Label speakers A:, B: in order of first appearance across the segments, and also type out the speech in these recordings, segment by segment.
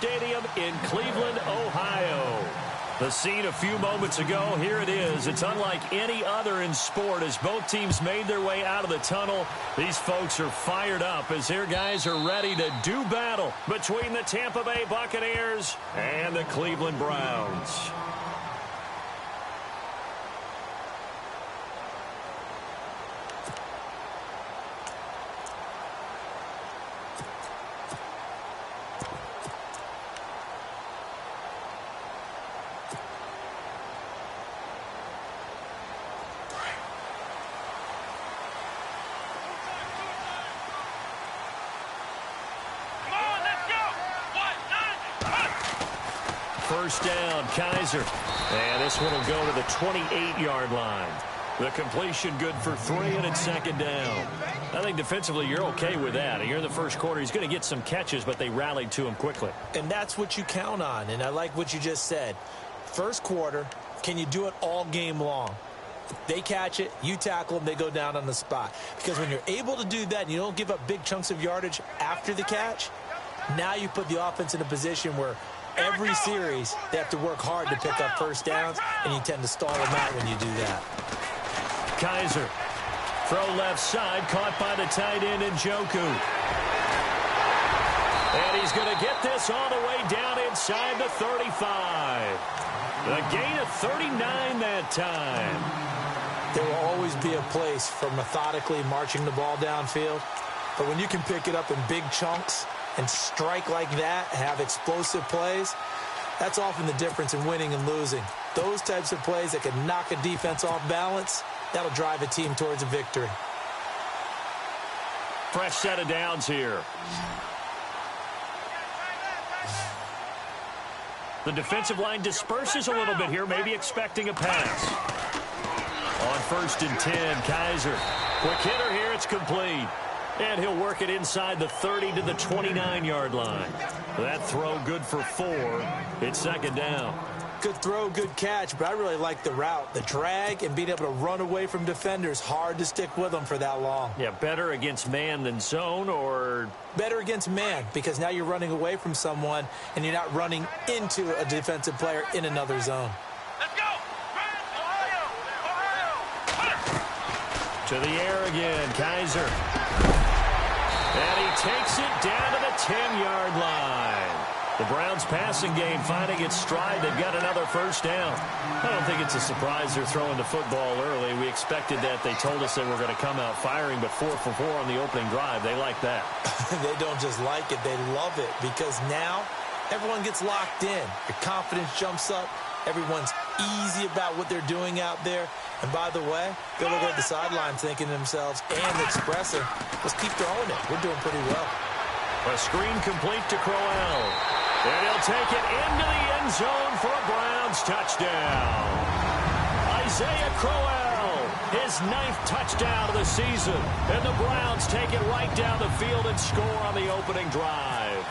A: Stadium in Cleveland, Ohio. The scene a few moments ago, here it is. It's unlike any other in sport as both teams made their way out of the tunnel. These folks are fired up as their guys are ready to do battle between the Tampa Bay Buccaneers and the Cleveland Browns. First down, Kaiser. And this one will go to the 28-yard line. The completion good for 3, and it's second down. I think defensively you're okay with that. Here in the first quarter, he's going to get some catches, but they rallied to him quickly.
B: And that's what you count on, and I like what you just said. First quarter, can you do it all game long? They catch it, you tackle them, they go down on the spot. Because when you're able to do that and you don't give up big chunks of yardage after the catch, now you put the offense in a position where every series, they have to work hard to pick up first downs, and you tend to stall them out when you do that.
A: Kaiser, throw left side, caught by the tight end Njoku. And he's going to get this all the way down inside the 35. The gain of 39 that time.
B: There will always be a place for methodically marching the ball downfield, but when you can pick it up in big chunks and strike like that, have explosive plays, that's often the difference in winning and losing. Those types of plays that can knock a defense off balance, that'll drive a team towards a victory.
A: Fresh set of downs here. The defensive line disperses a little bit here, maybe expecting a pass. On 1st and 10, Kaiser. Quick hitter here, it's complete. And he'll work it inside the 30 to the 29-yard line. That throw good for 4. It's second down.
B: Good throw, good catch, but I really like the route. The drag and being able to run away from defenders, hard to stick with them for that long.
A: Yeah, better against man than zone, or?
B: Better against man, because now you're running away from someone and you're not running into a defensive player in another zone.
C: Let's go! Ohio!
A: To the air again, Kaiser. And he takes it down to the 10-yard line. The Browns passing game finding its stride. They've got another first down. I don't think it's a surprise they're throwing the football early. We expected that. They told us they were going to come out firing, but 4 for 4 on the opening drive. They like that.
B: They don't just like it. They love it, because now everyone gets locked in. Your confidence jumps up. Everyone's easy about what they're doing out there. And by the way, they're looking at the sideline thinking to themselves and expressing, let's keep throwing it. We're doing pretty well.
A: A screen complete to Crowell. And he'll take it into the end zone for a Browns touchdown. Isaiah Crowell, his 9th touchdown of the season. And the Browns take it right down the field and score on the opening drive.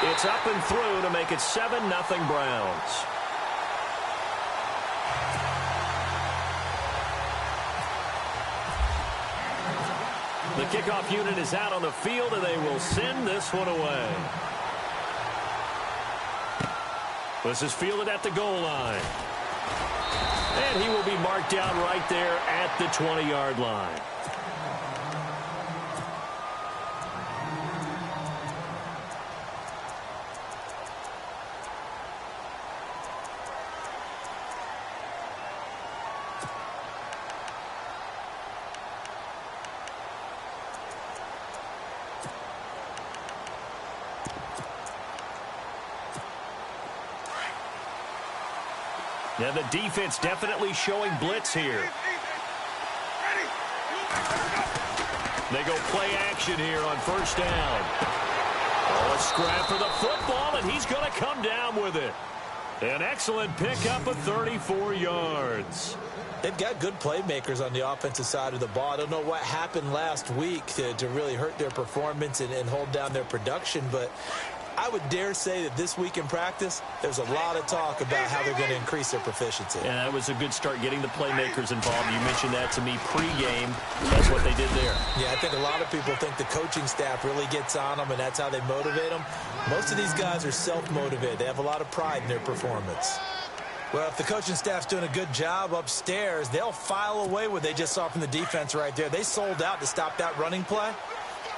A: It's up and through to make it 7-0 Browns. The kickoff unit is out on the field, and they will send this one away. This is fielded at the goal line. And he will be marked down right there at the 20-yard line. Now the defense definitely showing blitz here. They go play action here on first down. Oh, a scrap for the football, and he's going to come down with it. An excellent pickup of 34 yards.
B: They've got good playmakers on the offensive side of the ball. I don't know what happened last week to really hurt their performance and hold down their production, but I would dare say that this week in practice, there's a lot of talk about how they're going to increase their proficiency.
A: Yeah, that was a good start, getting the playmakers involved. You mentioned that to me pregame. That's what they did there.
B: Yeah, I think a lot of people think the coaching staff really gets on them, and that's how they motivate them. Most of these guys are self-motivated. They have a lot of pride in their performance. Well, if the coaching staff's doing a good job upstairs, they'll file away what they just saw from the defense right there. They sold out to stop that running play.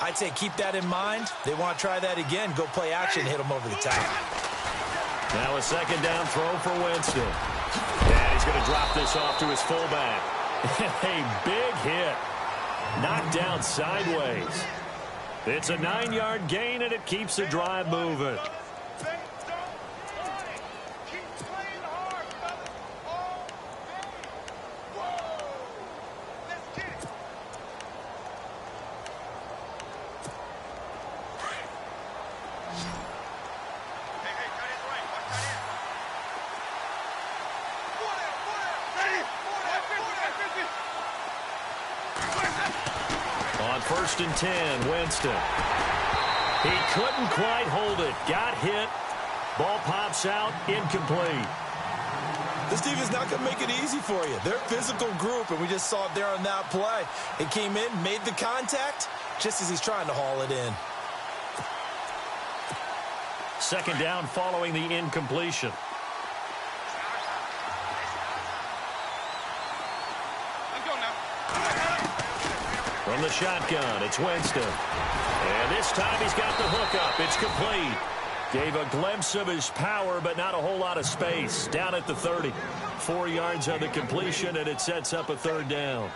B: I'd say keep that in mind. They want to try that again. Go play action, hit them over the top.
A: Now a second down throw for Winston. And he's going to drop this off to his fullback. A big hit. Knocked down sideways. It's a 9-yard gain, and it keeps the drive moving. On 1st and 10, Winston. He couldn't quite hold it. Got hit. Ball pops out, incomplete.
B: This defense is not going to make it easy for you. They're a physical group, and we just saw it there on that play. He came in, made the contact, just as he's trying to haul it in.
A: Second down following the incompletion. From the shotgun, it's Winston. And this time he's got the hook up. It's complete. Gave a glimpse of his power, but not a whole lot of space. Down at the 30. 4 yards on the completion, and it sets up a third down.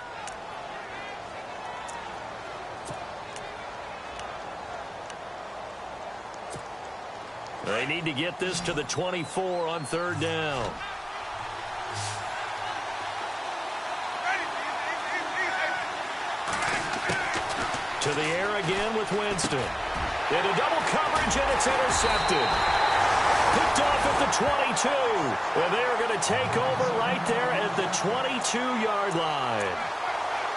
A: They need to get this to the 24 on third down. To the air again with Winston. Into double coverage, and it's intercepted. Picked off at the 22. And they are going to take over right there at the 22-yard line.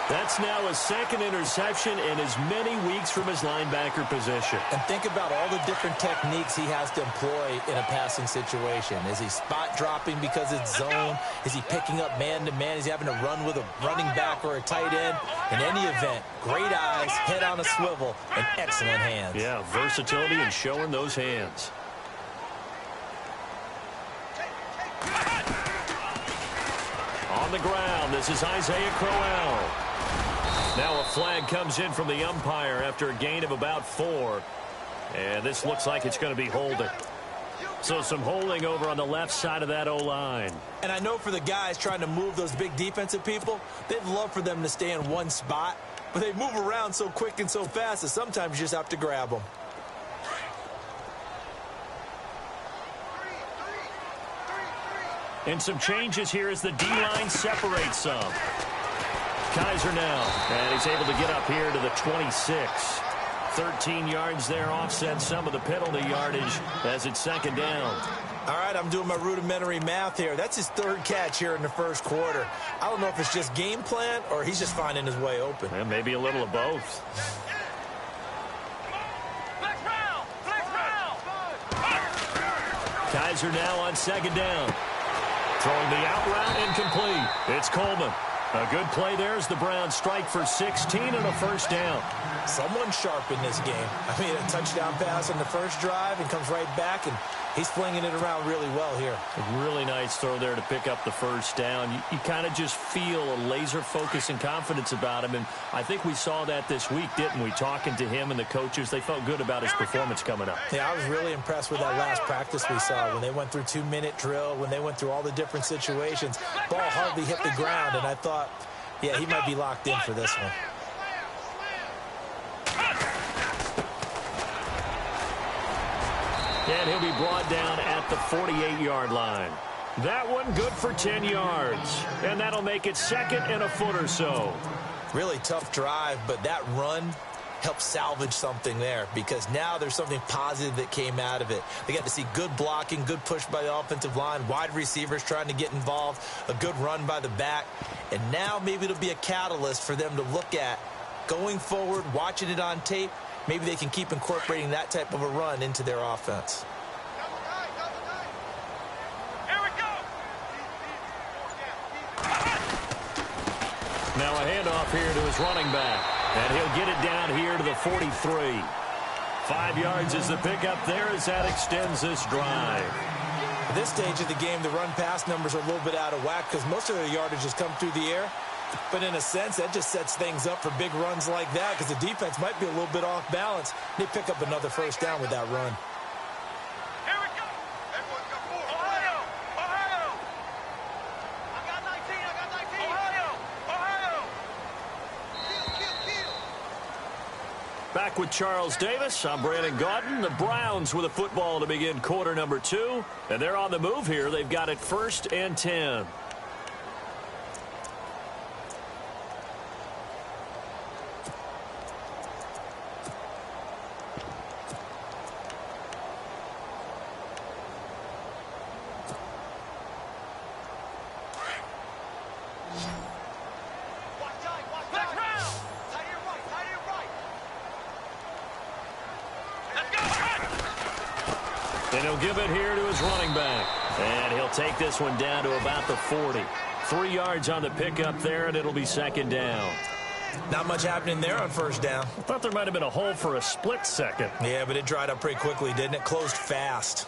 A: That's now his second interception in as many weeks from his linebacker position.
B: And think about all the different techniques he has to employ in a passing situation. Is he spot dropping because it's zone? Is he picking up man-to-man? Is he having to run with a running back or a tight end? In any event, great eyes, head on a swivel, and excellent hands.
A: Yeah, versatility and showing those hands. On the ground, this is Isaiah Crowell. Now a flag comes in from the umpire after a gain of about 4. And this looks like it's going to be holding. So some holding over on the left side of that O-line.
B: And I know for the guys trying to move those big defensive people, they'd love for them to stay in one spot. But they move around so quick and so fast that sometimes you just have to grab them.
A: And some changes here as the D-line separates some. Kaiser now, and he's able to get up here to the 26. 13 yards there, offset some of the penalty yardage as it's second down.
B: All right, I'm doing my rudimentary math here. That's his third catch here in the first quarter. I don't know if it's just game plan or he's just finding his way open.
A: Well, maybe a little of both. Kaiser now on second down. Throwing the out route, incomplete. It's Coleman. A good play there as the Browns strike for 16 and a first down.
B: Someone sharp in this game. I mean, a touchdown pass on the first drive and comes right back, and he's flinging it around really well here.
A: A really nice throw there to pick up the first down. You kind of just feel a laser focus and confidence about him, and I think we saw that this week, didn't we? Talking to him and the coaches, they felt good about his performance coming up.
B: Yeah, I was really impressed with that last practice we saw when they went through 2-minute drill, when they went through all the different situations. Ball hardly hit the ground, and I thought, yeah, he might be locked in for this one.
A: And he'll be brought down at the 48-yard line. That one good for 10 yards. And that'll make it second and a foot or so.
B: Really tough drive, but that run helped salvage something there because now there's something positive that came out of it. They got to see good blocking, good push by the offensive line, wide receivers trying to get involved, a good run by the back. And now maybe it'll be a catalyst for them to look at going forward, watching it on tape, maybe they can keep incorporating that type of a run into their offense.
A: Now a handoff here to his running back. And he'll get it down here to the 43. 5 yards is the pickup there as that extends this drive.
B: At this stage of the game, the run-pass numbers are a little bit out of whack because most of their yardage has come through the air. But in a sense, that just sets things up for big runs like that because the defense might be a little bit off balance. They pick up another first down with that run.
C: Here we go. Ohio. Ohio. I got 19. Ohio. Kill.
A: Back with Charles Davis. I'm Brandon Gaudin. The Browns with a football to begin quarter number 2. And they're on the move here. They've got it 1st and 10. And he'll give it here to his running back. And he'll take this one down to about the 40. 3 yards on the pickup there, and it'll be 2nd down.
B: Not much happening there on first down.
A: I thought there might have been a hole for a split second.
B: Yeah, but it dried up pretty quickly, didn't it? Closed fast.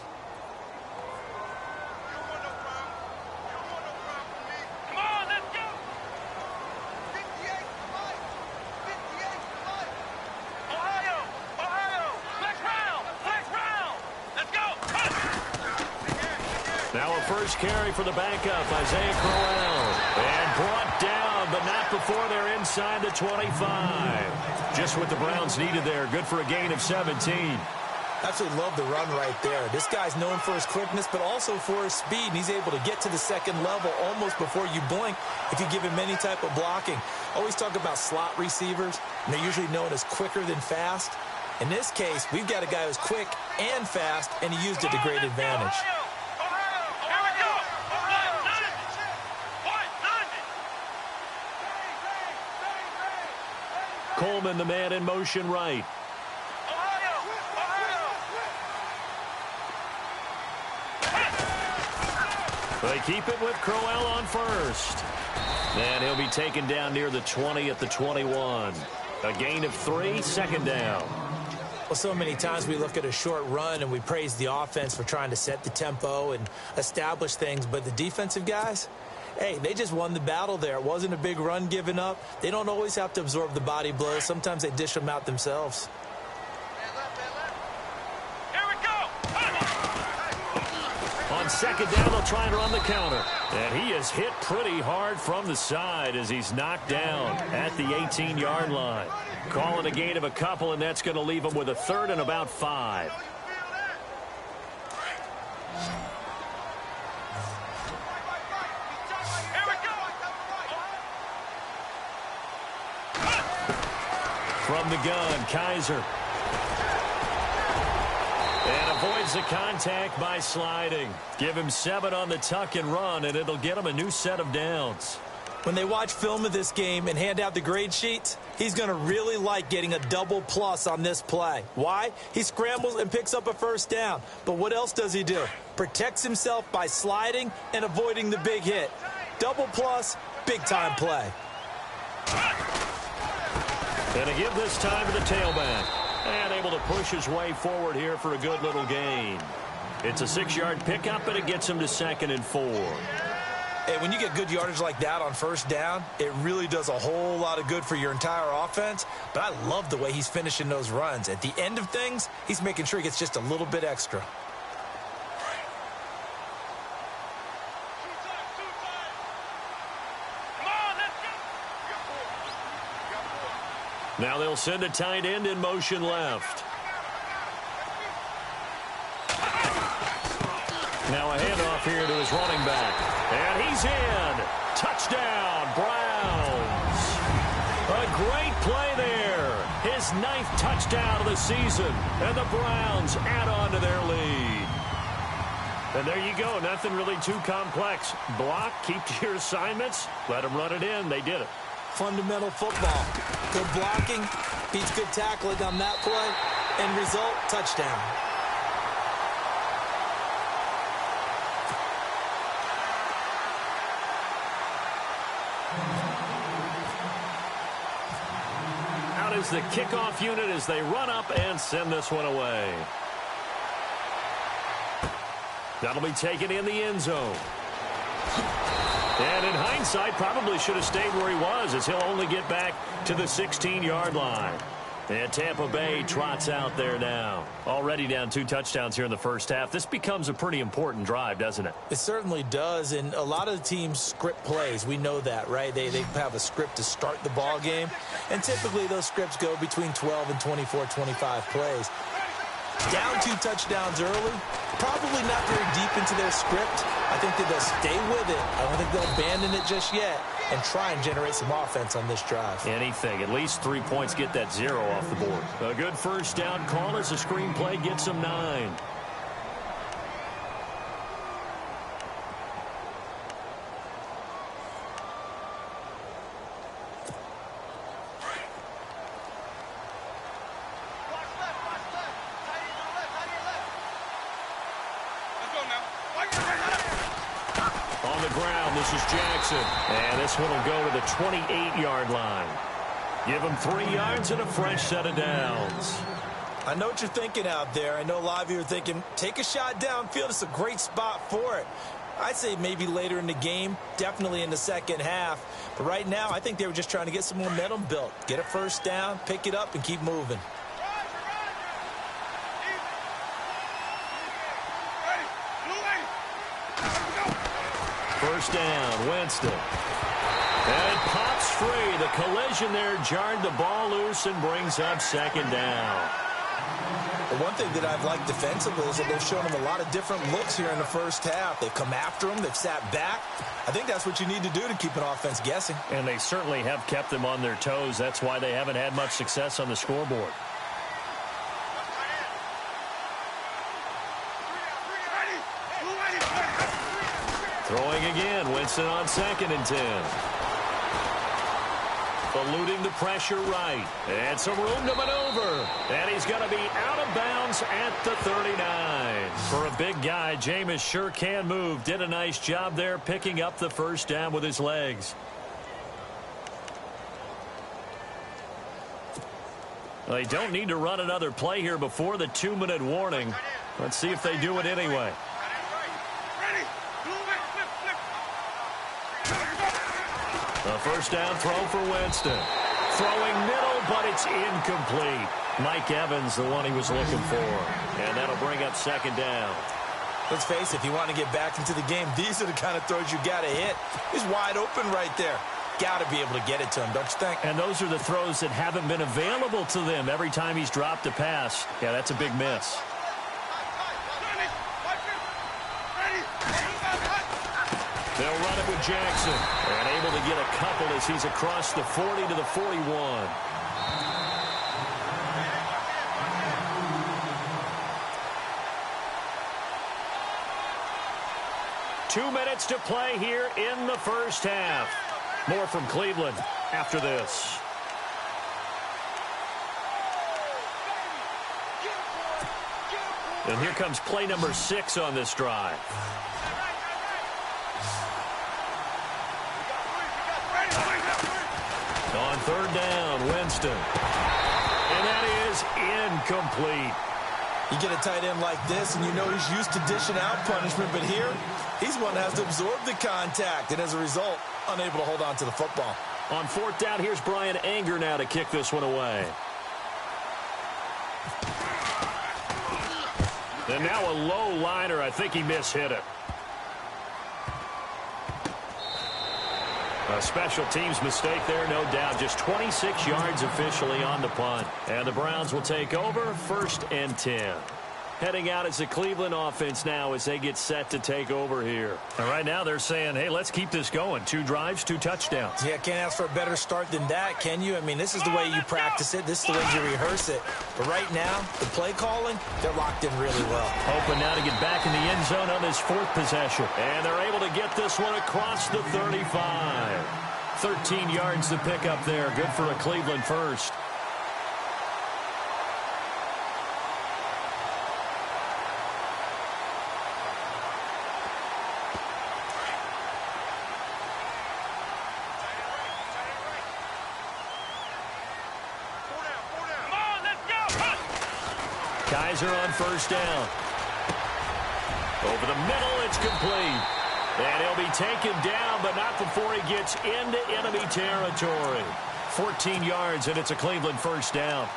A: First carry for the backup, Isaiah Crowell. And brought down, but not before they're inside the 25. Just what the Browns needed there. Good for a gain of 17.
B: Absolutely love the run right there. This guy's known for his quickness, but also for his speed. And he's able to get to the second level almost before you blink if you give him any type of blocking. Always talk about slot receivers, and they're usually known as quicker than fast. In this case, we've got a guy who's quick and fast, and he used it to great advantage.
A: Coleman, the man in motion right. They keep it with Crowell on first. And he'll be taken down near the 20 at the 21. A gain of 3, 2nd down.
B: Well, so many times we look at a short run and we praise the offense for trying to set the tempo and establish things, but the defensive guys, hey, they just won the battle there. It wasn't a big run given up. They don't always have to absorb the body blows. Sometimes they dish them out themselves.
C: Here we go.
A: On 2nd down, they'll try and run the counter. And he is hit pretty hard from the side as he's knocked down at the 18-yard line. Calling a gain of a couple, and that's going to leave him with a 3rd and about 5. From the gun, Kaiser. And avoids the contact by sliding. Give him 7 on the tuck and run, and it'll get him a new set of downs.
B: When they watch film of this game and hand out the grade sheets, he's going to really like getting a double plus on this play. Why? He scrambles and picks up a first down. But what else does he do? Protects himself by sliding and avoiding the big hit. Double plus, big-time play.
A: And a give this time to the tailback. And able to push his way forward here for a good little gain. It's a 6-yard pickup, and it gets him to 2nd and 4.
B: Hey, when you get good yardage like that on first down, it really does a whole lot of good for your entire offense. But I love the way he's finishing those runs. At the end of things, he's making sure he gets just a little bit extra.
A: Now they'll send a tight end in motion left. Now a handoff here to his running back. And he's in. Touchdown, Browns. A great play there. His 9th touchdown of the season. And the Browns add on to their lead. And there you go. Nothing really too complex. Block, keep to your assignments. Let them run it in. They did it.
B: fundamental football. Good blocking, beats good tackling on that play, and result, touchdown.
A: Out is the kickoff unit as they run up and send this one away. That'll be taken in the end zone. And in hindsight, probably should have stayed where he was, as he'll only get back to the 16-yard line. And Tampa Bay trots out there now. Already down 2 touchdowns here in the first half. This becomes a pretty important drive, doesn't it?
B: It certainly does, and a lot of the teams script plays. We know that, right? They have a script to start the ball game, and typically those scripts go between 12 and 24, 25 plays. Down 2 touchdowns early, probably not very deep into their script. I think that they'll stay with it. I don't think they'll abandon it just yet and try and generate some offense on this drive.
A: Anything. At least 3 points, get that 0 off the board. A good first down call as the screenplay gets them 9. On the ground, this is Jackson. And this one will go to the 28-yard line. Give him 3 yards and a fresh set of downs.
B: I know what you're thinking out there. I know a lot of you are thinking, take a shot downfield. It's a great spot for it. I'd say maybe later in the game, definitely in the second half. But right now, I think they were just trying to get some momentum built. Get a first down, pick it up, and keep moving.
A: First down, Winston. And it pops free. The collision there jarred the ball loose and brings up second down.
B: The one thing that I've liked defensively is that they've shown him a lot of different looks here in the first half. They've come after him. They've sat back. I think that's what you need to do to keep an offense guessing.
A: And they certainly have kept them on their toes. That's why they haven't had much success on the scoreboard. Throwing again, Winston on 2nd and 10. Eluding the pressure right. And some room to maneuver. And he's going to be out of bounds at the 39. For a big guy, Jameis sure can move. Did a nice job there picking up the first down with his legs. Well, they don't need to run another play here before the 2-minute warning. Let's see if they do it anyway. A first down throw for Winston. Throwing middle, but it's incomplete. Mike Evans, the one he was looking for. And that'll bring up second down.
B: Let's face it, if you want to get back into the game, these are the kind of throws you got to hit. He's wide open right there. Got to be able to get it to him, don't you think?
A: And those are the throws that haven't been available to them every time he's dropped a pass. Yeah, that's a big miss. They'll run it with Jackson. And able to get a couple as he's across the 40 to the 41. Two minutes to play here in the first half. More from Cleveland after this. And here comes play number 6 on this drive. On third down, Winston. And that is incomplete.
B: You get a tight end like this, and you know he's used to dishing out punishment, but here, he's one that has to absorb the contact, and as a result, unable to hold on to the football.
A: On fourth down, here's Brian Anger now to kick this one away. And now a low liner. I think he mishit it. A special teams mistake there, no doubt. Just 26 yards officially on the punt. And the Browns will take over 1st and 10. Heading out as the Cleveland offense now as they get set to take over here. And right now they're saying, hey, let's keep this going. 2 drives, 2 touchdowns.
B: Yeah, can't ask for a better start than that, can you? I mean, this is the way you practice it. This is the way you rehearse it. But right now, the play calling, they're locked in really well.
A: Hoping now to get back in the end zone on this 4th possession. And they're able to get this one across the 35. 13 yards to pick up there. Good for a Cleveland first. Kaiser on first down. Over the middle, it's complete. And he'll be taken down, but not before he gets into enemy territory. 14 yards, and it's a Cleveland first down.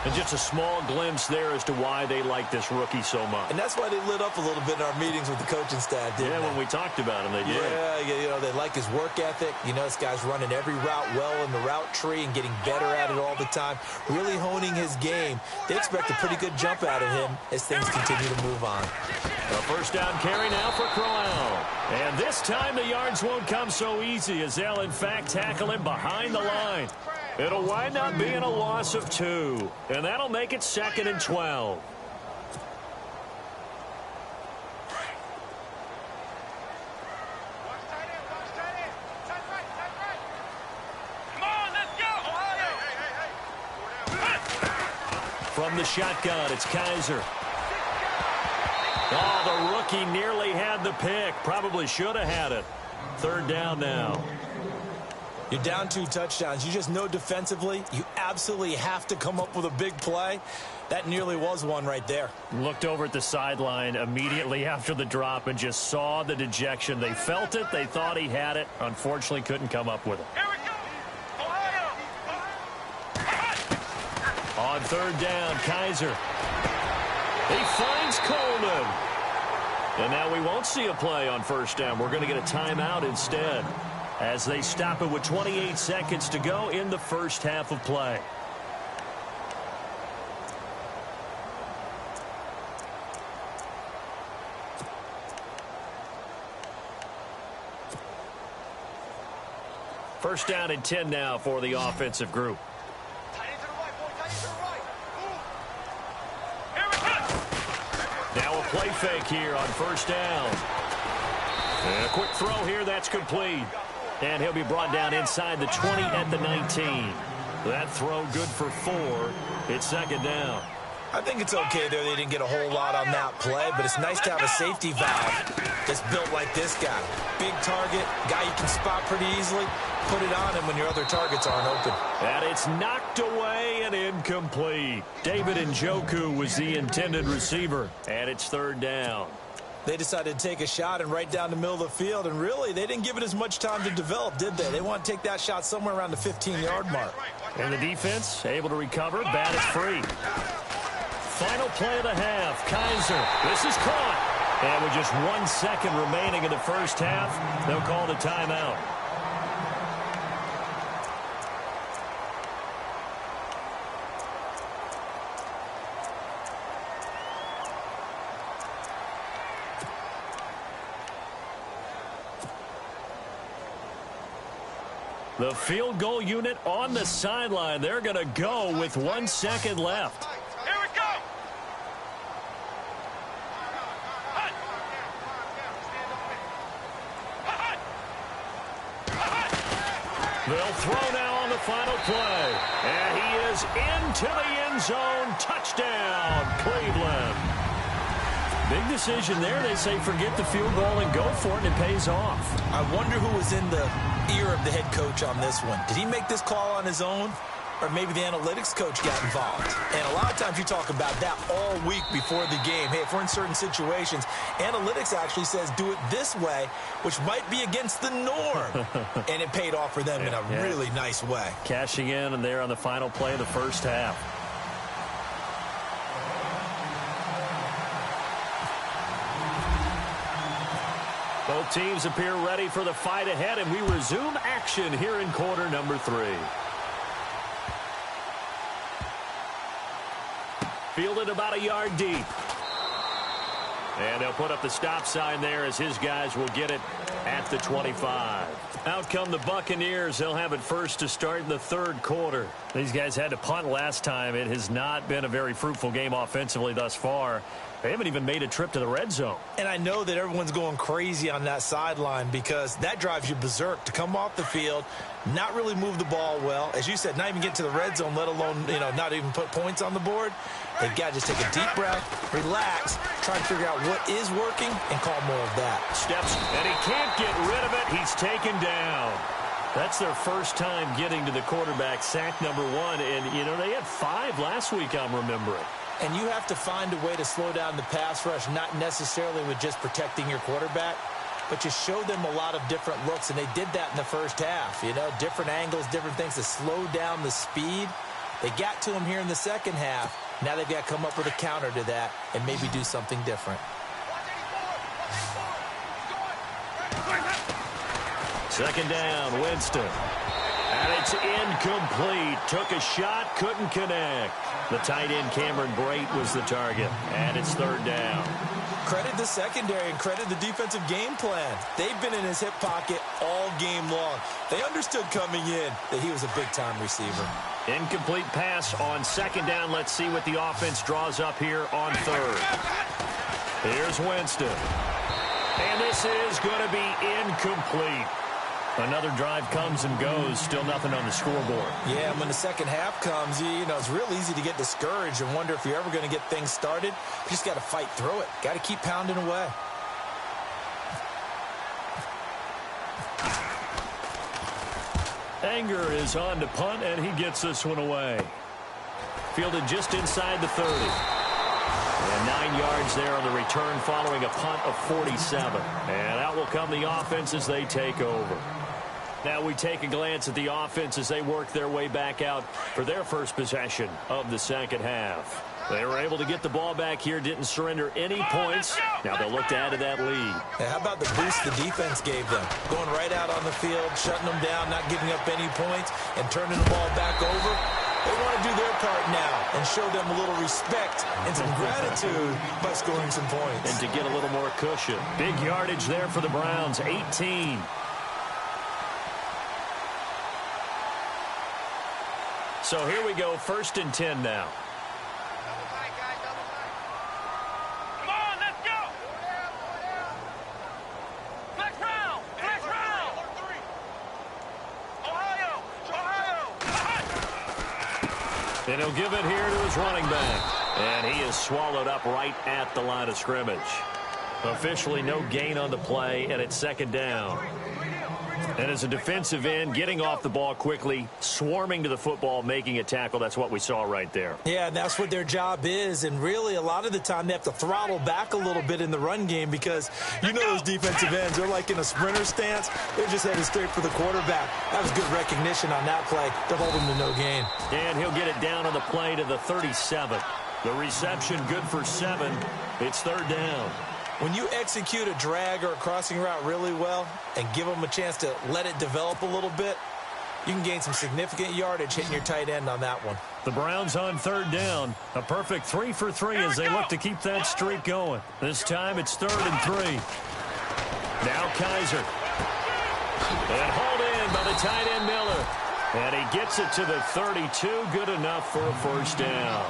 A: And just a small glimpse there as to why they like this rookie so much.
B: And that's why they lit up a little bit in our meetings with the coaching staff, didn't they?
A: When we talked about him, they did.
B: Yeah, you know, they like his work ethic. You know, this guy's running every route well in the route tree and getting better at it all the time, really honing his game. They expect a pretty good jump out of him as things continue to move on.
A: A first down carry now for Crowell. And this time the yards won't come so easy as they'll, in fact, tackle him behind the line. It'll wind up being a loss of 2, and that'll make it 2nd and 12. From the shotgun, it's Kaiser. Oh, the rookie nearly had the pick. Probably should have had it. 3rd down now.
B: You're down 2 touchdowns. You just know defensively you absolutely have to come up with a big play. That nearly was one right there.
A: Looked over at the sideline immediately after the drop and just saw the dejection. They felt it. They thought he had it. Unfortunately, couldn't come up with it.
C: Here we go. Ohio.
A: On 3rd down, Kaiser. He finds Coleman. And now we won't see a play on 1st down. We're going to get a timeout instead, as they stop it with 28 seconds to go in the first half of play. First down and 10 now for the offensive group.
C: Tight end to the right, boy. Tight end to the right. Move. Here we go.
A: Now a play fake here on 1st down. And a quick throw here, that's complete. And he'll be brought down inside the 20 at the 19. That throw good for 4. It's 2nd down.
B: I think it's okay there. They didn't get a whole lot on that play, but it's nice to have a safety valve that's built like this guy. Big target, guy you can spot pretty easily. Put it on him when your other targets aren't open.
A: And it's knocked away and incomplete. David Njoku was the intended receiver, and it's 3rd down.
B: They decided to take a shot and right down the middle of the field, and really, they didn't give it as much time to develop, did they? They want to take that shot somewhere around the 15-yard mark.
A: And the defense able to recover, bat is free. Final play of the half, Kaiser. This is caught. And with just 1 second remaining in the first half, they'll call the timeout. The field goal unit on the sideline. They're going to go with 1 second left.
C: Here we go.
A: They'll throw now on the final play. And he is into the end zone. Touchdown, Cleveland. Big decision there. They say forget the field goal and go for it, and it pays off.
B: I wonder who was in the ear of the head coach on this one. Did he make this call on his own? Or maybe the analytics coach got involved. And a lot of times you talk about that all week before the game. Hey, if we're in certain situations, analytics actually says do it this way, which might be against the norm. And it paid off for them in a really nice way.
A: Cashing in, and they're on the final play of the first half. Both teams appear ready for the fight ahead, and we resume action here in quarter number 3. Fielded about a yard deep. And they'll put up the stop sign there as his guys will get it at the 25. Out come the Buccaneers. They'll have it first to start in the 3rd quarter. These guys had to punt last time. It has not been a very fruitful game offensively thus far. They haven't even made a trip to the red zone.
B: And I know that everyone's going crazy on that sideline because that drives you berserk to come off the field, not really move the ball well. As you said, not even get to the red zone, let alone, not even put points on the board. They've got to just take a deep breath, relax, try to figure out what is working, and call more of that.
A: Steps, and he can't get rid of it. He's taken down. That's their first time getting to the quarterback, sack number 1. And, they had 5 last week, I'm remembering.
B: And you have to find a way to slow down the pass rush, not necessarily with just protecting your quarterback, but you show them a lot of different looks, and they did that in the first half. Different angles, different things to slow down the speed. They got to him here in the second half. Now they've got to come up with a counter to that and maybe do something different.
A: Second down, Winston. And it's incomplete. Took a shot, couldn't connect. The tight end, Cameron Brate, was the target. And it's third down.
B: Credit the secondary and credit the defensive game plan. They've been in his hip pocket all game long. They understood coming in that he was a big-time receiver.
A: Incomplete pass on second down. Let's see what the offense draws up here on third. Here's Winston. And this is going to be incomplete. Another drive comes and goes. Still nothing on the scoreboard.
B: Yeah, and when the second half comes, it's real easy to get discouraged and wonder if you're ever going to get things started. You just got to fight through it. Got to keep pounding away.
A: Anger is on to punt, and he gets this one away. Fielded just inside the 30. And 9 yards there on the return following a punt of 47. And out will come the offense as they take over. Now we take a glance at the offense as they work their way back out for their first possession of the second half. They were able to get the ball back here, didn't surrender any points. Now they'll look to add to that lead.
B: And how about the boost the defense gave them? Going right out on the field, shutting them down, not giving up any points, and turning the ball back over. They want to do their part now and show them a little respect and some gratitude by scoring some points.
A: And to get a little more cushion. Big yardage there for the Browns, 18. So here we go, 1st and 10 now.
C: Come on, let's go. Flex round. Ohio.
A: And he'll give it here to his running back. And he is swallowed up right at the line of scrimmage. Officially no gain on the play, and it's second down. And as a defensive end, getting off the ball quickly, swarming to the football, making a tackle, that's what we saw right there.
B: Yeah, and that's what their job is. And really, a lot of the time, they have to throttle back a little bit in the run game because those defensive ends, they're like in a sprinter stance. They're just headed straight for the quarterback. That was good recognition on that play to hold him to no gain.
A: And he'll get it down on the play to the 37. The reception good for 7. It's third down.
B: When you execute a drag or a crossing route really well and give them a chance to let it develop a little bit, you can gain some significant yardage hitting your tight end on that one.
A: The Browns on third down. A perfect 3 for 3 as they look to keep that streak going. This time it's 3rd and 3. Now Kaiser. And hauled in by the tight end Miller. And he gets it to the 32. Good enough for a first down.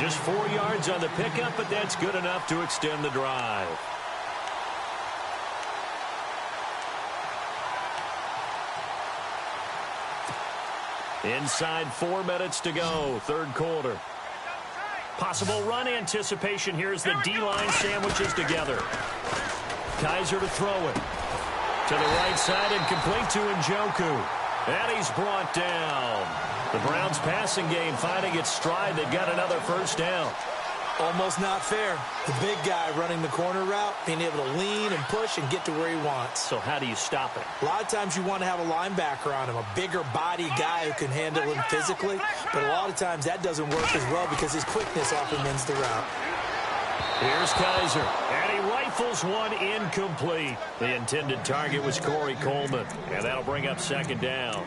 A: Just 4 yards on the pickup, but that's good enough to extend the drive. Inside 4 minutes to go, third quarter. Possible run anticipation here as the D-line sandwiches together. Kaiser to throw it. To the right side and complete to Njoku. And he's brought down. The Browns passing game finding its stride. They've got another first down.
B: Almost not fair. The big guy running the corner route, being able to lean and push and get to where he wants.
A: So how do you stop it?
B: A lot of times you want to have a linebacker on him, a bigger body guy who can handle him physically. But a lot of times that doesn't work as well because his quickness often wins the route.
A: Here's Kaiser, and he rifles one incomplete. The intended target was Corey Coleman, and that'll bring up second down.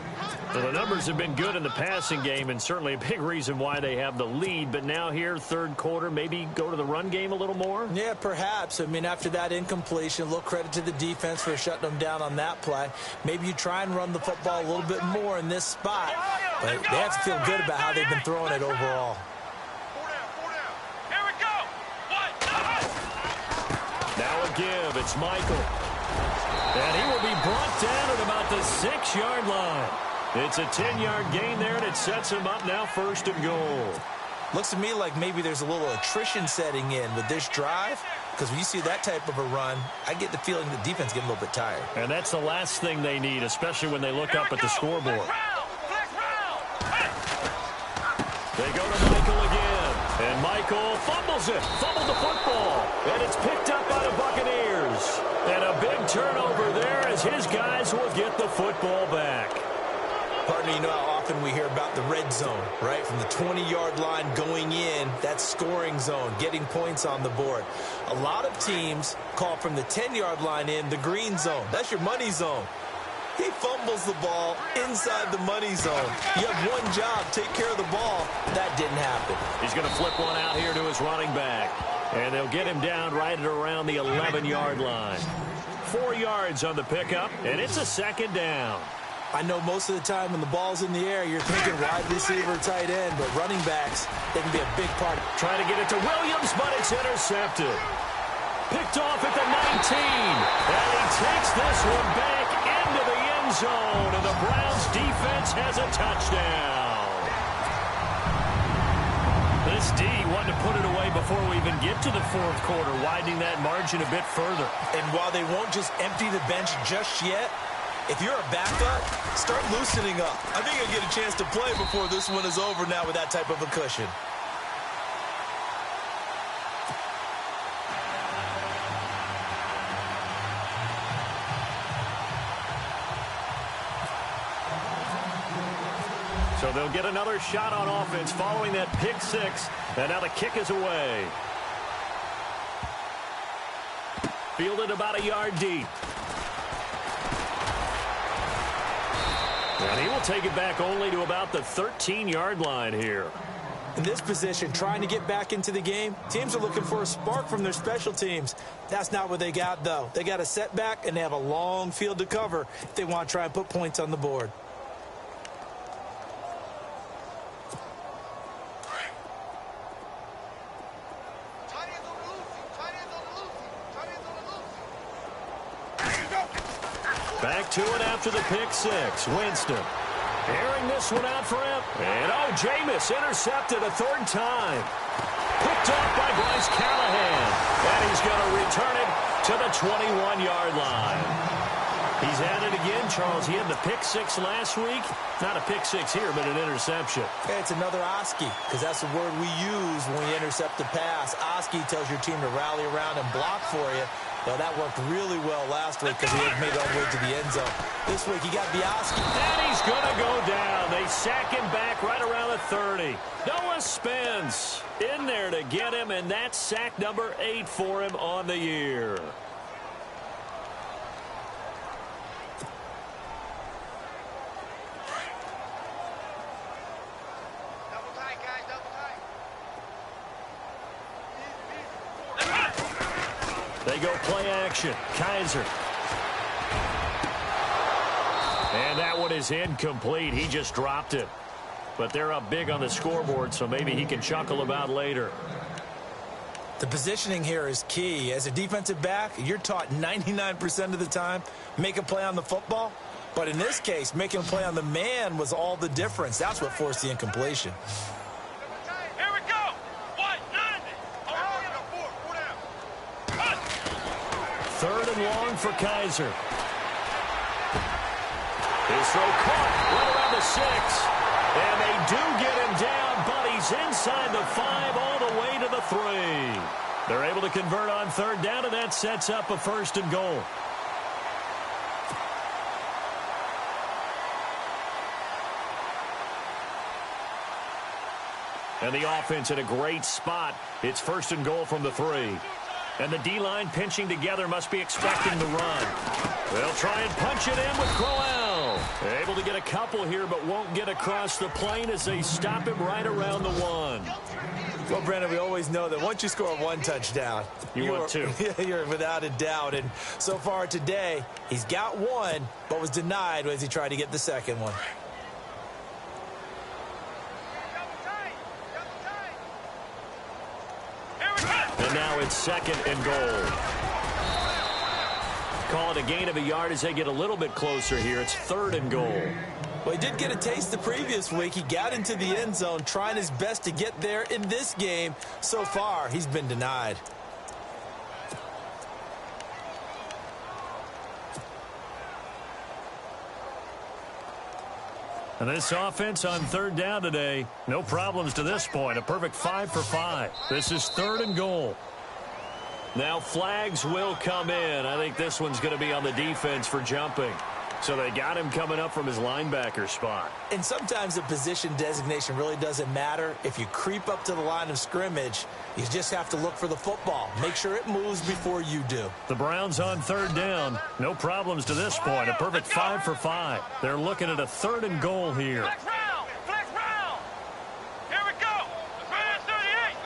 A: So the numbers have been good in the passing game, and certainly a big reason why they have the lead. But now here, third quarter, maybe go to the run game a little more?
B: Yeah, perhaps. I mean, after that incompletion, a little credit to the defense for shutting them down on that play. Maybe you try and run the football a little bit more in this spot. But they have to feel good about how they've been throwing it overall.
C: Here we go. 1,
A: give. It's Michael. And he will be brought down at about the 6-yard line. It's a 10-yard gain there, and it sets him up now 1st and goal.
B: Looks to me like maybe there's a little attrition setting in with this drive, because when you see that type of a run, I get the feeling the defense getting a little bit tired.
A: And that's the last thing they need, especially when they look up at the scoreboard. They go to Michael again. And Michael fumbles it. Fumbled the football. And it's picked up by the Buccaneers. And a big turnover there as his guys will get the football back.
B: Partner, you know how often we hear about the red zone, right? From the 20-yard line going in, that's scoring zone, getting points on the board. A lot of teams call from the 10-yard line in the green zone. That's your money zone. He fumbles the ball inside the money zone. You have one job, take care of the ball. That didn't happen.
A: He's going to flip one out here to his running back. And they'll get him down right at around the 11-yard line. 4 yards on the pickup, and it's a 2nd down.
B: I know most of the time when the ball's in the air, you're thinking wide receiver, tight end, but running backs, they can be a big part.
A: Trying to get it to Williams, but it's intercepted. Picked off at the 19. And he takes this one back into the end zone, and the Browns defense has a touchdown. This D wanted to put it away before we even get to the 4th quarter, widening that margin a bit further.
B: And while they won't just empty the bench just yet, if you're a backup, start loosening up. I think you'll get a chance to play before this one is over now with that type of a cushion.
A: So they'll get another shot on offense following that pick 6. And now the kick is away. Fielded about a yard deep. And he will take it back only to about the 13-yard line here.
B: In this position, trying to get back into the game, teams are looking for a spark from their special teams. That's not what they got, though. They got a setback, and they have a long field to cover if they want to try and put points on the board.
A: Back to it after the pick 6. Winston airing this one out for him. And, Jameis intercepted a 3rd time. Picked off by Bryce Callahan. And he's going to return it to the 21-yard line. He's at it again, Charles. He had the pick 6 last week. Not a pick 6 here, but an interception.
B: Hey, it's another Oski, because that's the word we use when we intercept the pass. Oski tells your team to rally around and block for you. Well, that worked really well last week because he had made it all the way to the end zone. This week, he got Oski.
A: And he's going to go down. They sack him back right around the 30. Noah Spence in there to get him, and that's sack number 8 for him on the year. They go play action. Kaiser. And that one is incomplete. He just dropped it. But they're up big on the scoreboard, so maybe he can chuckle about later.
B: The positioning here is key. As a defensive back, you're taught 99% of the time, make a play on the football. But in this case, making a play on the man was all the difference. That's what forced the incompletion.
C: Here we go. 190.
A: 3rd and long for Kaiser. His throw caught right around the 6. And they do get him down, but he's inside the 5 all the way to the 3. They're able to convert on 3rd down, and that sets up a 1st and goal. And the offense in a great spot. It's 1st and goal from the 3. And the D-line pinching together must be expecting the run. They'll try and punch it in with Crowell. Able to get a couple here, but won't get across the plane as they stop him right around the 1.
B: Well, Brandon, we always know that once you score 1 touchdown,
A: you want 2.
B: You're without a doubt. And so far today, he's got 1, but was denied as he tried to get the 2nd one.
A: And now it's 2nd and goal. call it a gain of a yard as they get a little bit closer here. It's 3rd and goal.
B: Well, he did get a taste the previous week. He got into the end zone, trying his best to get there in this game. So far, he's been denied.
A: And this offense on 3rd down today, no problems to this point. A perfect 5 for 5. This is 3rd and goal. Now flags will come in. I think this one's going to be on the defense for jumping. So they got him coming up from his linebacker spot.
B: And sometimes the position designation really doesn't matter. If you creep up to the line of scrimmage, you just have to look for the football. Make sure it moves before you do.
A: The Browns on 3rd down. No problems to this point. A perfect 5 for 5. They're looking at a 3rd and goal here.
C: Flex round! Flex round! Here we go! Brand 38!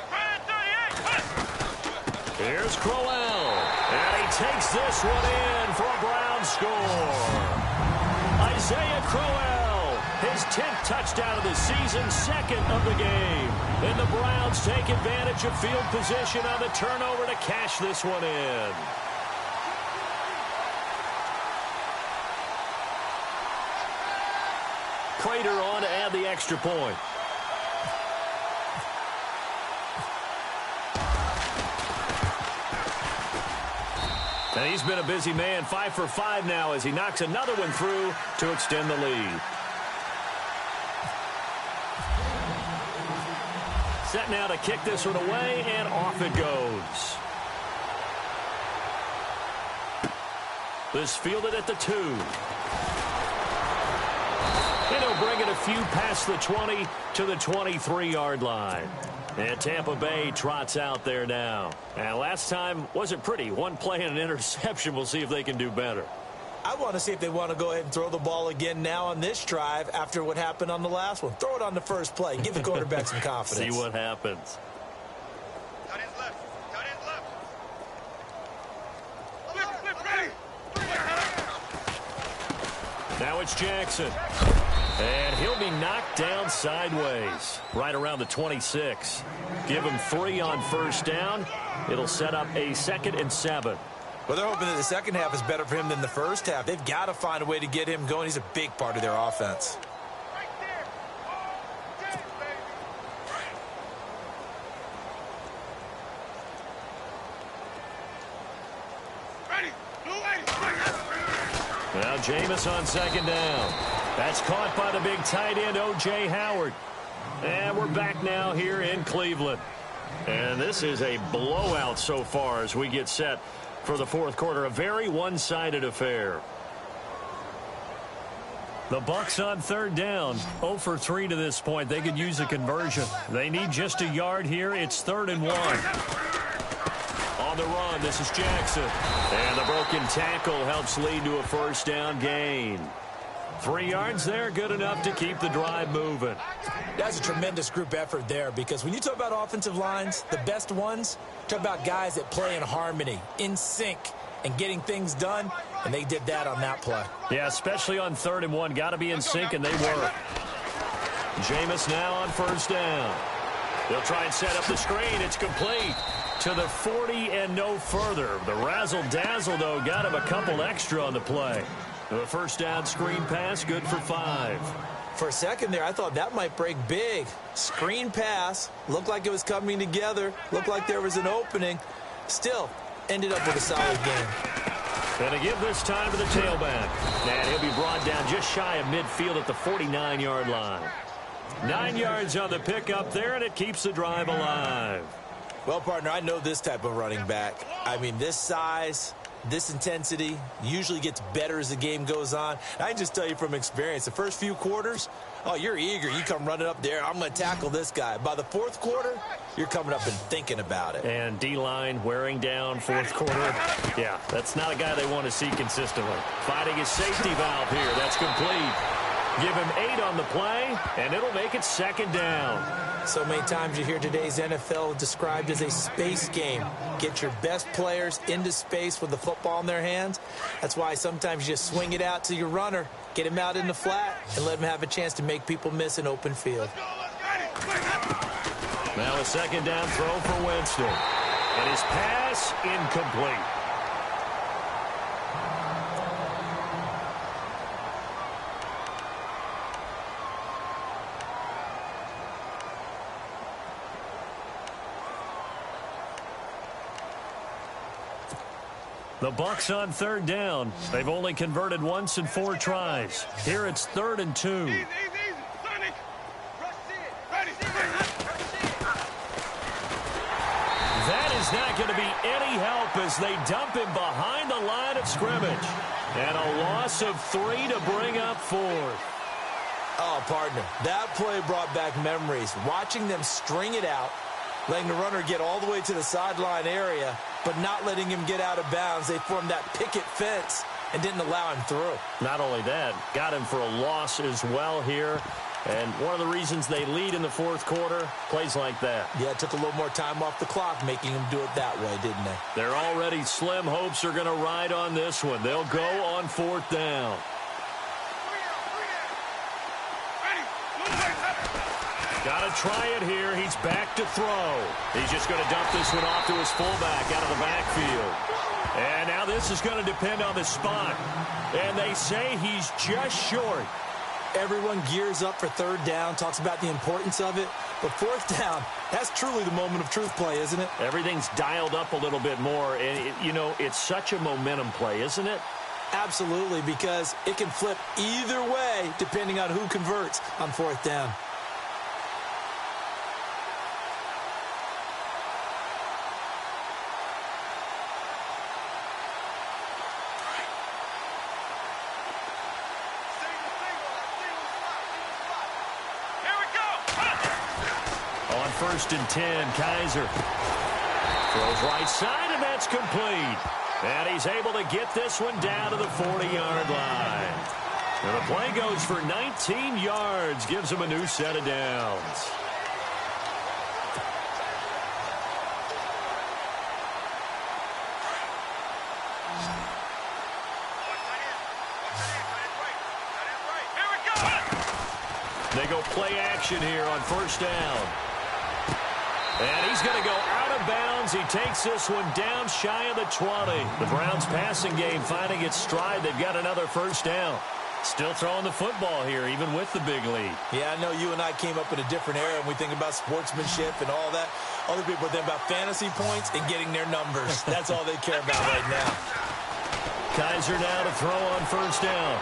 C: Brand 38!
A: Here's Crowell. And he takes this one in for a Brown score. Isaiah Crowell, his 10th touchdown of the season, 2nd of the game. And the Browns take advantage of field position on the turnover to cash this one in. Prater on to add the extra point. And he's been a busy man, 5 for 5 now as he knocks another one through to extend the lead. Set now to kick this one away, and off it goes. This fielded at the 2. And he'll bring it a few past the 20 to the 23-yard line. And Tampa Bay trots out there now. And last time wasn't pretty. One play and an interception. We'll see if they can do better.
B: I want to see if they want to go ahead and throw the ball again now on this drive after what happened on the last one. Throw it on the first play. Give the quarterback some confidence.
A: See what happens.
C: Tight end left. Tight end left. Flip,
A: Now it's Jackson. And he'll be knocked down sideways, right around the 26. Give him 3 on first down. It'll set up a 2nd and 7.
B: Well, they're hoping that the second half is better for him than the first half. They've got to find a way to get him going. He's a big part of their offense.
C: right there. All day, baby. Ready. Blue 80.
A: Now Jameis on 2nd down. That's caught by the big tight end, O.J. Howard. And we're back now here in Cleveland. And this is a blowout so far as we get set for the 4th quarter. A very one-sided affair. The Bucs on 3rd down. 0 for 3 to this point. They could use a conversion. They need just a yard here. It's 3rd and 1. On the run, this is Jackson. And the broken tackle helps lead to a first down gain. 3 yards there, good enough to keep the drive moving.
B: That's a tremendous group effort there because when you talk about offensive lines, the best ones, talk about guys that play in harmony, in sync, and getting things done, and they did that on that play.
A: Yeah, especially on 3rd and 1. Got to be in sync, and they were. Jameis now on first down. They'll try and set up the screen. It's complete to the 40 and no further. The razzle-dazzle, though, got him a couple extra on the play. The first down screen pass, good for 5.
B: For a second there, I thought that might break big. Screen pass, looked like it was coming together, looked like there was an opening. Still, ended up with a solid game.
A: And to give this time to the tailback. And he'll be brought down just shy of midfield at the 49-yard line. 9 yards on the pickup there, and it keeps the drive alive.
B: Well, partner, I know this type of running back. I mean, this size, this intensity usually gets better as the game goes on. I can just tell you from experience, the first few quarters, oh, you're eager. You come running up there, I'm going to tackle this guy. By the 4th quarter, you're coming up and thinking about it.
A: And D-line wearing down 4th quarter. Yeah, that's not a guy they want to see consistently. Finding his safety valve here. That's complete. Give him 8 on the play, and it'll make it 2nd down.
B: So many times you hear today's NFL described as a space game. Get your best players into space with the football in their hands. That's why sometimes you just swing it out to your runner, get him out in the flat, and let him have a chance to make people miss an open field.
A: Now a 2nd down throw for Winston. And his pass incomplete. The Bucs on third down. They've only converted once in 4 tries. Here it's 3rd and 2.
C: Easy, easy. Sonny. Rush it. Ready.
A: That is not going to be any help as they dump him behind the line of scrimmage. And a loss of 3 to bring up 4th.
B: Oh, partner, that play brought back memories. Watching them string it out, letting the runner get all the way to the sideline area, but not letting him get out of bounds. They formed that picket fence and didn't allow him through.
A: Not only that, got him for a loss as well here. And one of the reasons they lead in the 4th quarter, plays like that.
B: Yeah, it took a little more time off the clock, making them do it that way, didn't they?
A: Their already slim hopes are going to ride on this one. They'll go on 4th down. Got to try it here. He's back to throw. He's just going to dump this one off to his fullback out of the backfield. And now this is going to depend on the spot. And they say he's just short.
B: Everyone gears up for 3rd down, talks about the importance of it. But 4th down, that's truly the moment of truth play, isn't it?
A: Everything's dialed up a little bit more. And, it's such a momentum play, isn't it?
B: Absolutely, because it can flip either way depending on who converts on 4th down.
A: On 1st and 10, Kaiser throws right side, and that's complete. And he's able to get this one down to the 40-yard line. And the play goes for 19 yards, gives him a new set of downs. They go play action here on 1st down. And he's going to go out of bounds. He takes this one down shy of the 20. The Browns passing game finding its stride. They've got another 1st down. Still throwing the football here, even with the big lead.
B: Yeah, I know you and I came up in a different era, and we think about sportsmanship and all that. Other people think about fantasy points and getting their numbers. That's all they care about right now.
A: Kaiser now to throw on 1st down.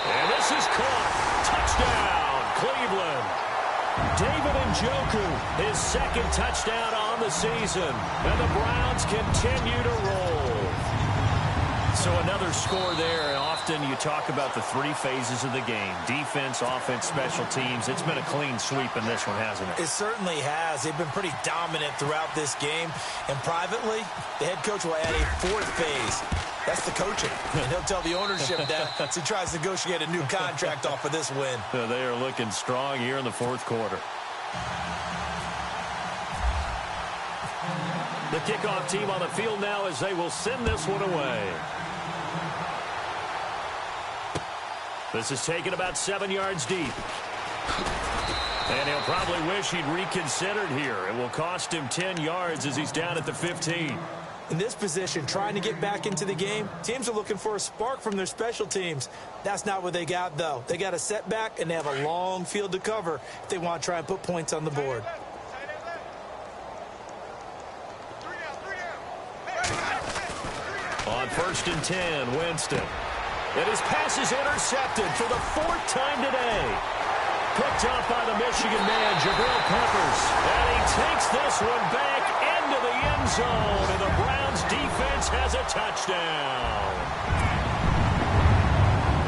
A: And this is caught. Touchdown, Cleveland. David Njoku, his 2nd touchdown on the season. And the Browns continue to roll. So another score there. And often you talk about the 3 phases of the game. Defense, offense, special teams. It's been a clean sweep in this one, hasn't it?
B: It certainly has. They've been pretty dominant throughout this game. And privately, the head coach will add a 4th phase. That's the coaching. And he'll tell the ownership that as he tries to negotiate a new contract off of this win.
A: They are looking strong here in the 4th quarter. The kickoff team on the field now as they will send this one away. This is taken about 7 yards deep. And he'll probably wish he'd reconsidered here. It will cost him 10 yards as he's down at the 15.
B: In this position, trying to get back into the game, teams are looking for a spark from their special teams. That's not what they got, though. They got a setback, and they have a long field to cover if they want to try and put points on the board.
A: On 1st and 10, Winston. And his pass is intercepted for the 4th time today. Picked up by the Michigan man, Jabril Peppers. And he takes this one back into the end zone. And the Browns defense has a touchdown.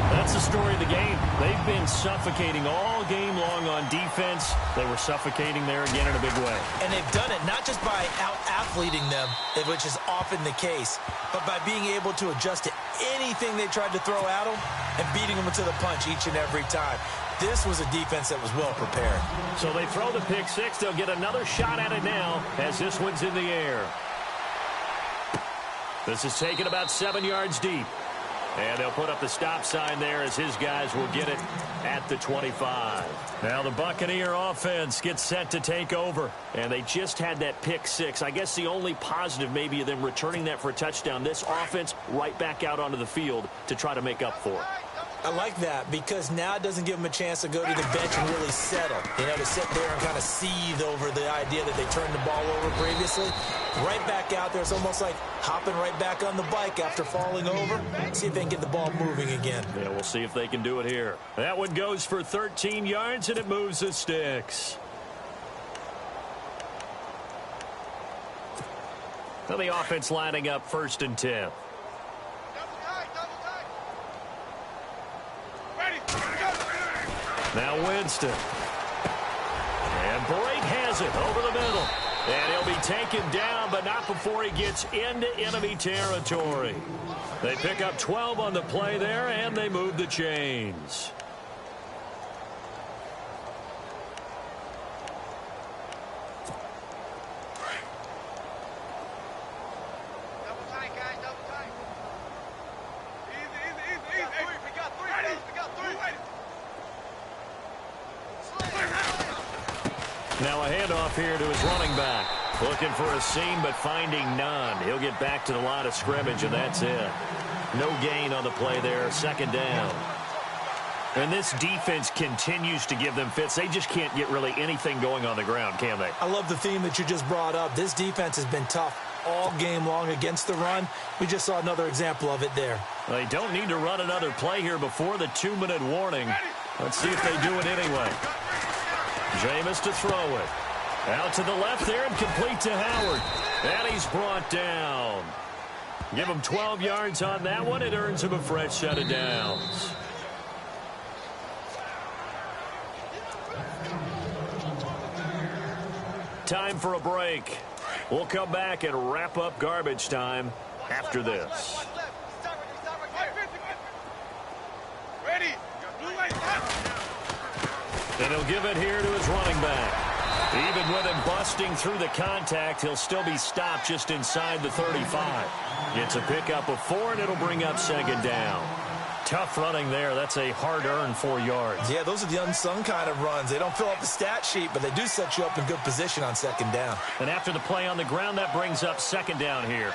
A: That's the story of the game. They've been suffocating all game long on defense. They were suffocating there again in a big way.
B: And they've done it not just by out-athleting them, which is often the case, but by being able to adjust to anything they tried to throw at them and beating them to the punch each and every time. This was a defense that was well prepared.
A: So they throw the pick six. They'll get another shot at it now as this one's in the air. This is taken about 7 yards deep. And they'll put up the stop sign there as his guys will get it at the 25. Now the Buccaneer offense gets set to take over. And they just had that pick six. I guess the only positive maybe of them returning that for a touchdown. This offense right back out onto the field to try to make up for it.
B: I like that because now it doesn't give them a chance to go to the bench and really settle. You know, to sit there and kind of seethe over the idea that they turned the ball over previously. Right back out there. It's almost like hopping right back on the bike after falling over. See if they can get the ball moving again.
A: Yeah, we'll see if they can do it here. That one goes for 13 yards, and it moves the sticks. Now the offense lining up 1st and 10. Now Winston. And Blake has it over the middle. And he'll be taken down, but not before he gets into enemy territory. They pick up 12 on the play there, and they move the chains. Now a handoff here to his running back. Looking for a seam, but finding none. He'll get back to the line of scrimmage, and that's it. No gain on the play there. 2nd down. And this defense continues to give them fits. They just can't get really anything going on the ground, can they?
B: I love the theme that you just brought up. This defense has been tough all game long against the run. We just saw another example of it there.
A: They don't need to run another play here before the 2-minute warning. Let's see if they do it anyway. Jameis to throw it. Out to the left there and complete to Howard. And he's brought down. Give him 12 yards on that one. It earns him a fresh set of downs. Time for a break. We'll come back and wrap up garbage time after this. And he'll give it here to his running back. Even with him busting through the contact, he'll still be stopped just inside the 35. It's a pickup of 4, and it'll bring up 2nd down. Tough running there. That's a hard-earned 4 yards.
B: Yeah, those are the unsung kind of runs. They don't fill up the stat sheet, but they do set you up in good position on 2nd down.
A: And after the play on the ground, that brings up 2nd down here.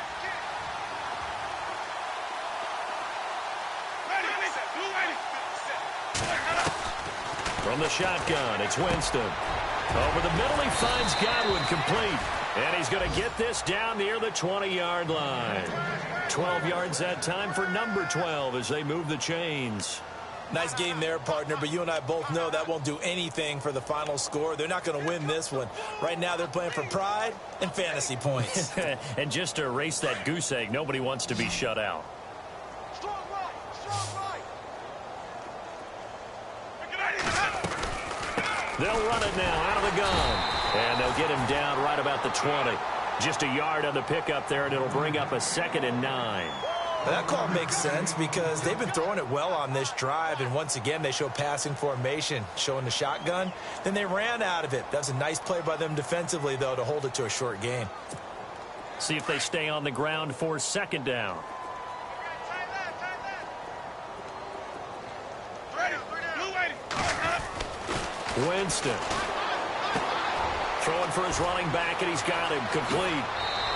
A: From the shotgun, it's Winston. Over the middle, he finds Godwin complete. And he's going to get this down near the 20-yard line. 12 yards that time for number 12 as they move the chains.
B: Nice game there, partner, but you and I both know that won't do anything for the final score. They're not going to win this one. Right now, they're playing for pride and fantasy points.
A: And just to erase that goose egg, nobody wants to be shut out.
C: Strong right, strong right.
A: They'll run it now out of the gun. And they'll get him down right about the 20. Just a yard on the pickup there, and it'll bring up a 2nd and 9.
B: That call makes sense because they've been throwing it well on this drive, and once again they show passing formation, showing the shotgun. Then they ran out of it. That's a nice play by them defensively, though, to hold it to a short gain.
A: See if they stay on the ground for 2nd down. Winston. Throwing for his running back, and he's got him complete.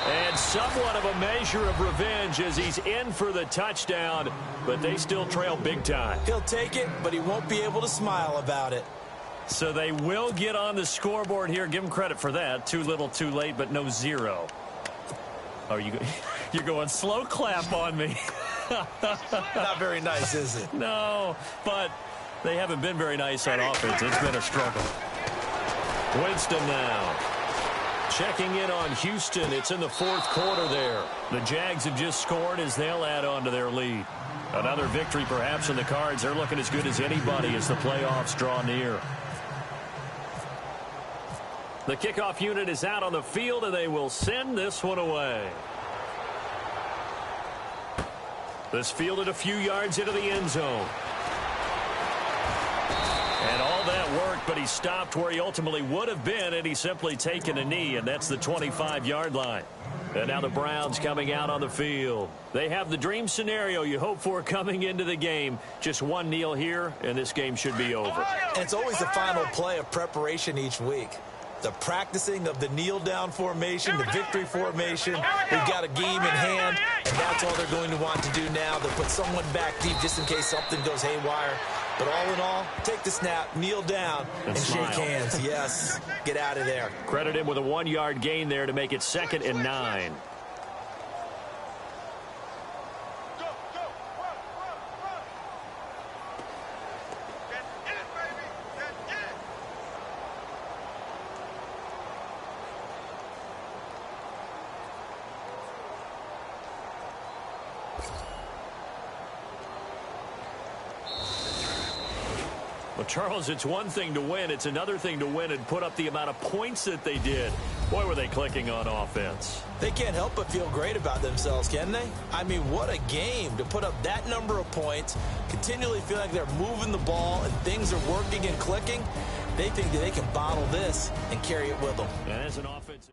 A: And somewhat of a measure of revenge as he's in for the touchdown, but they still trail big time.
B: He'll take it, but he won't be able to smile about it.
A: So they will get on the scoreboard here. Give him credit for that. Too little, too late, but no 0. Oh, you're going slow clap on me.
B: Not very nice, is it?
A: No, but they haven't been very nice on offense. It's been a struggle. Winston now. Checking in on Houston. It's in the 4th quarter there. The Jags have just scored as they'll add on to their lead. Another victory perhaps in the cards. They're looking as good as anybody as the playoffs draw near. The kickoff unit is out on the field, and they will send this one away. This fielded a few yards into the end zone. And all that worked, but he stopped where he ultimately would have been, and he's simply taken a knee, and that's the 25-yard line. And now the Browns coming out on the field. They have the dream scenario you hope for coming into the game. Just one kneel here, and this game should be over.
B: And it's always the final play of preparation each week. the practicing of the kneel-down formation, the victory formation. We've got a game in hand, and that's all they're going to want to do now. They'll put someone back deep just in case something goes haywire. But all in all, take the snap, kneel down, and shake hands. Yes, get out of there.
A: Credit him with a 1-yard gain there to make it 2nd and 9. Well, Charles, it's one thing to win. It's another thing to win and put up the amount of points that they did. Boy, were they clicking on offense.
B: They can't help but feel great about themselves, can they? I mean, what a game to put up that number of points, continually feel like they're moving the ball and things are working and clicking. They think that they can bottle this and carry it with them.
A: And as an offensive